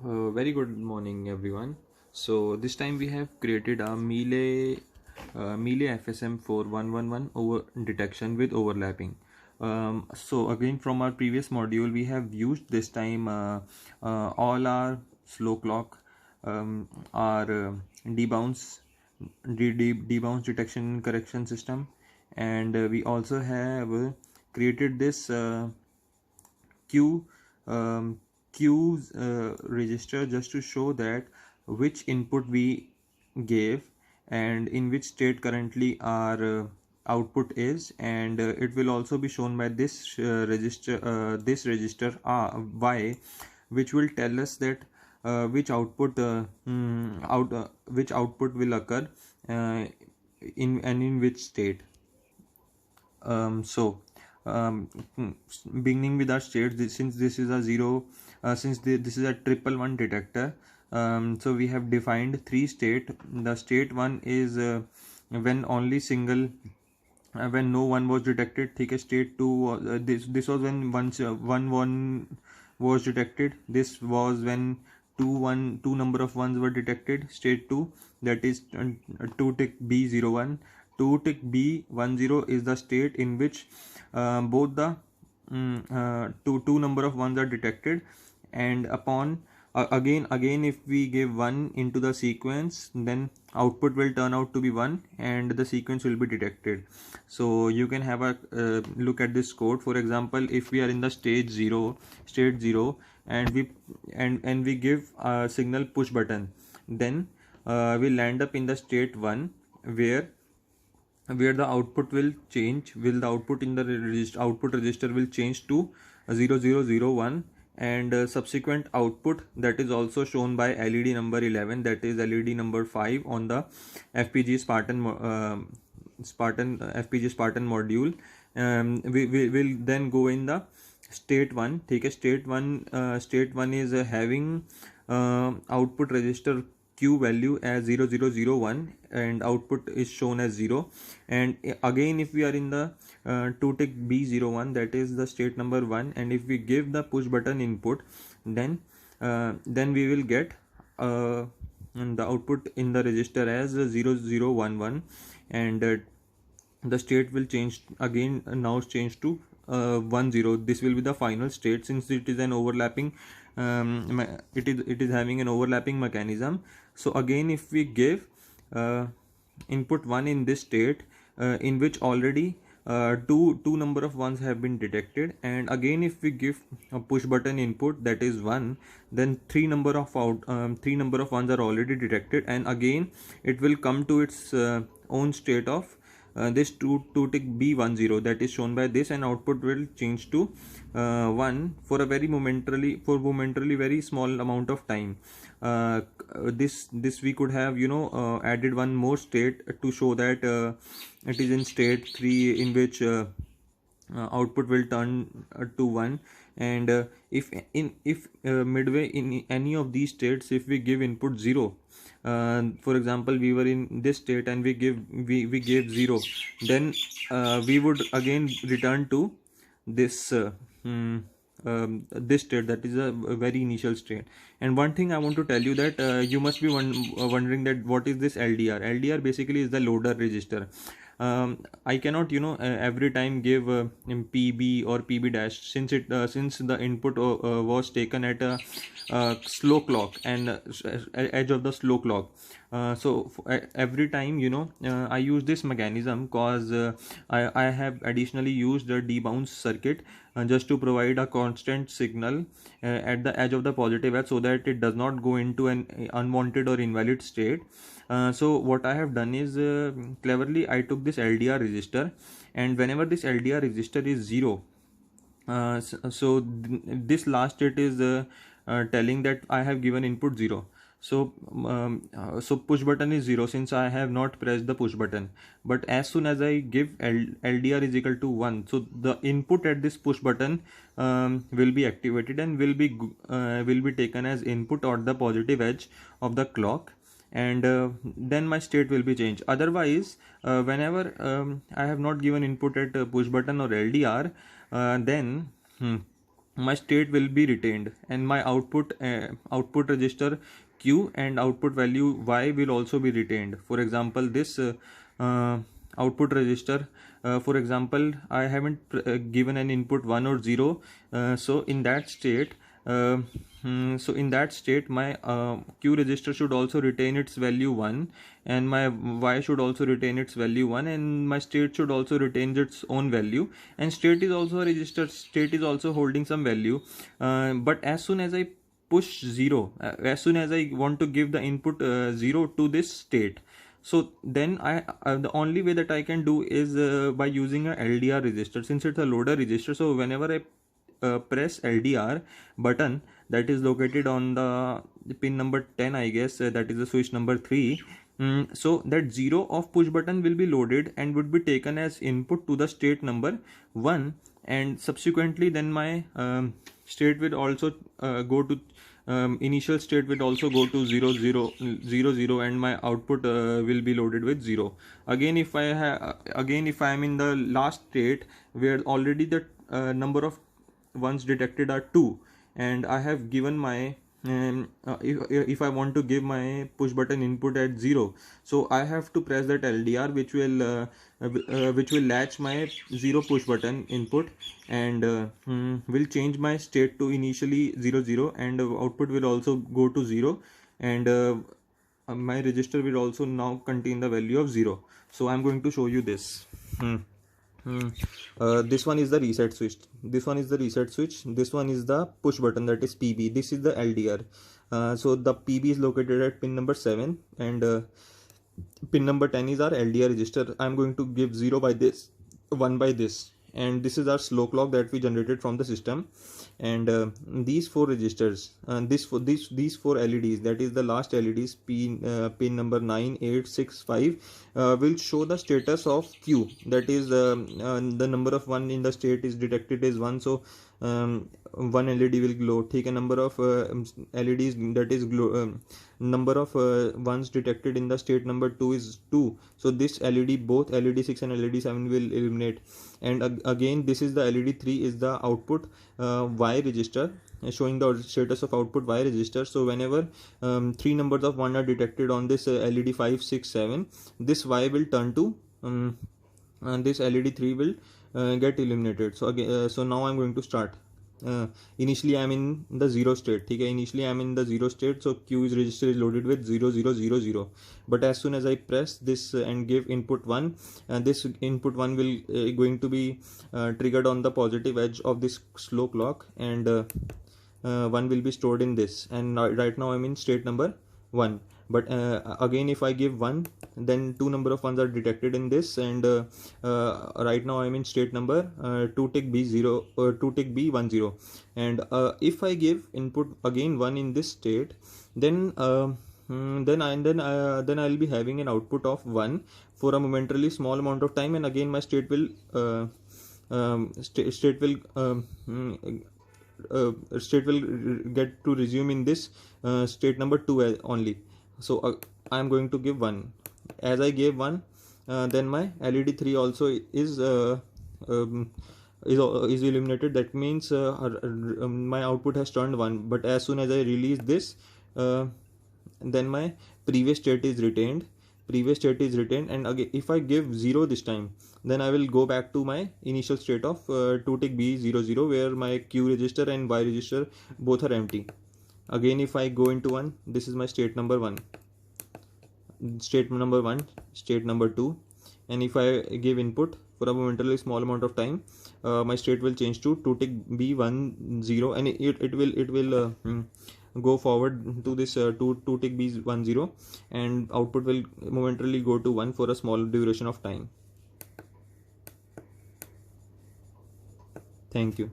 Very good morning, everyone. So this time we have created a Mealy FSM 4111 over detection with overlapping. So again, from our previous module, we have used this time all our slow clock, our debounce, debounce detection correction system, and we also have created this Q Q register just to show that which input we gave and in which state currently our output is, and it will also be shown by this register Y, which will tell us that which output will occur in which state. So beginning with our state, since this is a zero, this is a triple one detector, so we have defined three state. The state one is when only single when no one was detected. ठीक है, state two this was when one was detected. This was when two number of ones were detected. State 2, that is 2 tick B01. 2 tick B10 is the state in which both the two number of ones are detected, and upon again if we give 1 into the sequence, then output will turn out to be 1 and the sequence will be detected. So you can have a look at this code. For example, if we are in the state 0, and we give a signal push button, then we land up in the state 1, where the output will change, the output in the output register will change to 0001, and subsequent output, that is also shown by LED number 11, that is LED number 5 on the FPG Spartan module. We will then go in the state 1. ठीक है, state 1 is having output register Q value as 0001 and output is shown as 0. And again, if we are in the 2 tick B01, that is the state number 1, and if we give the push button input, then we will get the output in the register as 0011, and the state will change again, now change to 10. This will be the final state, since it is an overlapping it is having an overlapping mechanism. So again, if we give input 1 in this state, in which already two number of ones have been detected, and again if we give a push button input, that is 1, then three number of ones are already detected, and again it will come to its own state of this 2 tick B10, that is shown by this, and output will change to 1 for momentarily very small amount of time. This we could have added one more state to show that it is in state 3, in which output will turn to 1, and if midway in any of these states, if we give input 0, for example, we were in this state and we gave 0, then we would again return to this this state, that is a very initial state. And one thing I want to tell you, that you must be wondering that what is this LDR. LDR basically is the loader register. I cannot every time give PB or PB dash, since the input was taken at a slow clock and edge of the slow clock. So every time I use this mechanism, cause I have additionally used a debounce circuit just to provide a constant signal at the edge of the positive edge, so that it does not go into an unwanted or invalid state. So what I have done is, cleverly I took this LDR register, and whenever this LDR register is 0, this last state is telling that I have given input 0. So push button is 0, since I have not pressed the push button. But as soon as I give LDR is equal to 1, so the input at this push button will be activated and will be taken as input on the positive edge of the clock, and then my state will be changed. Otherwise, whenever I have not given input at push button or LDR, then my state will be retained, and my output register q and output value y will also be retained. For example, this output register, for example, I haven't given an input 1 or 0, so in that state my q register should also retain its value 1, and my y should also retain its value 1, and my state should also retain its own value. And state is also a register, state is also holding some value, but as soon as I push 0, as soon as I want to give the input 0 to this state, so then the only way that I can do is by using a LDR register, since it's a loader register. So whenever I press LDR button that is located on the pin number 10, I guess, that is the switch number 3. So that 0 of push button will be loaded and would be taken as input to the state number 1, and subsequently then my state will also go to initial state will also go to 0 0 0 0, and my output will be loaded with 0. Again, if I am in the last state where already the number of ones detected are 2, and I have given my if I want to give my push button input at 0, so I have to press that LDR, which will latch my 0 push button input, and will change my state to initially 0 0, and output will also go to 0, and my register will also now contain the value of 0. So I'm going to show you this. This one is the reset switch, this one is the push button, that is PB, this is the LDR. So the PB is located at pin number 7, and pin number 10 is our LDR register. I'm going to give 0 by this, 1 by this, and this is our slow clock that we generated from the system. And these 4 registers, these 4 LEDs, that is the last LEDs, pin number 9, 8, 6, 5, will show the status of Q, that is the number of 1 in the state is detected as 1, so 1 LED will glow. Take a number of LEDs, that is number of ones detected in the state number 2 is 2, so this LED, both LED 6 and LED 7 will illuminate. And again, this is the LED 3 is the output Y register, showing the status of output Y register. So whenever 3 numbers of 1 are detected on this LED 5, 6, 7, this Y will turn to and this LED 3 will get illuminated. So again, so now I'm going to start. Initially I am in the 0 state. Okay, initially I am in the 0 state, so Q is register is loaded with 0 0 0 0. But as soon as I press this and give input 1, this input 1 will going to be triggered on the positive edge of this slow clock, and 1 will be stored in this. And right now I'm in state number 1. But again, if I give 1, then 2 number of 1s are detected in this, and right now I'm in state number 2 tick B0 or 2 tick B10. And if I give input again 1 in this state, then I'll be having an output of 1 for a momentarily small amount of time, and again my state will state will get to resume in this state number 2 only. So I am going to give 1. As I gave 1, then my LED 3 also is illuminated. That means my output has turned 1. But as soon as I release this, then my previous state is retained. And again, if I give 0 this time, then I will go back to my initial state of 2 tick B00, where my Q register and Y register both are empty. Again, if I go into 1, this is my state number 1, state number 2, and if I give input for a momentarily small amount of time, my state will change to 2 tick B10, and it will go forward to this 2 tick B10, and output will momentarily go to 1 for a small duration of time. Thank you.